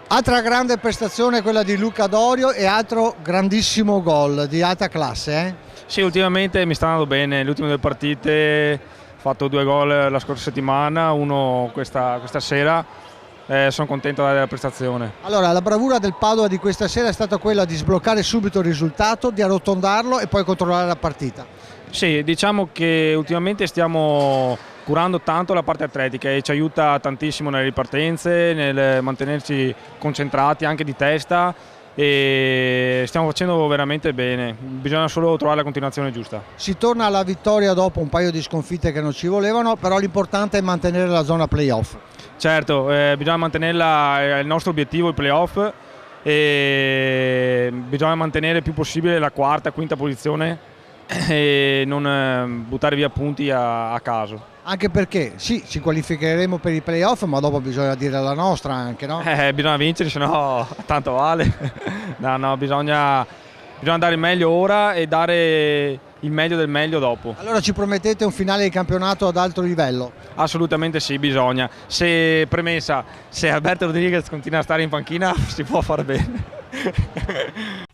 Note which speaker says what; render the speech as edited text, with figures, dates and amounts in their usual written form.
Speaker 1: Altra grande prestazione quella di Luca Dorio e altro grandissimo gol di alta classe, eh?
Speaker 2: Sì, ultimamente mi sta andando bene, le ultime due partite ho fatto 2 gol la scorsa settimana, uno questa sera, sono contento della prestazione.
Speaker 1: Allora, la bravura del Padova di questa sera è stata quella di sbloccare subito il risultato, di arrotondarlo e poi controllare la partita.
Speaker 2: Sì, diciamo che ultimamente stiamo curando tanto la parte atletica e ci aiuta tantissimo nelle ripartenze, nel mantenerci concentrati anche di testa e stiamo facendo veramente bene, bisogna solo trovare la continuazione giusta.
Speaker 1: Si torna alla vittoria dopo un paio di sconfitte che non ci volevano, però l'importante è mantenere la zona playoff.
Speaker 2: Certo, bisogna mantenerla, è il nostro obiettivo, il playoff, e bisogna mantenere il più possibile la quarta, quinta posizione e non buttare via punti a caso.
Speaker 1: Anche perché sì, ci qualificheremo per i playoff, ma dopo bisogna dire la nostra anche, no?
Speaker 2: Bisogna vincere, sennò tanto vale. No, bisogna dare il meglio ora e dare il meglio del meglio dopo.
Speaker 1: Allora ci promettete un finale di campionato ad alto livello?
Speaker 2: Assolutamente sì, bisogna. Se Alberto Rodriguez continua a stare in panchina si può fare bene.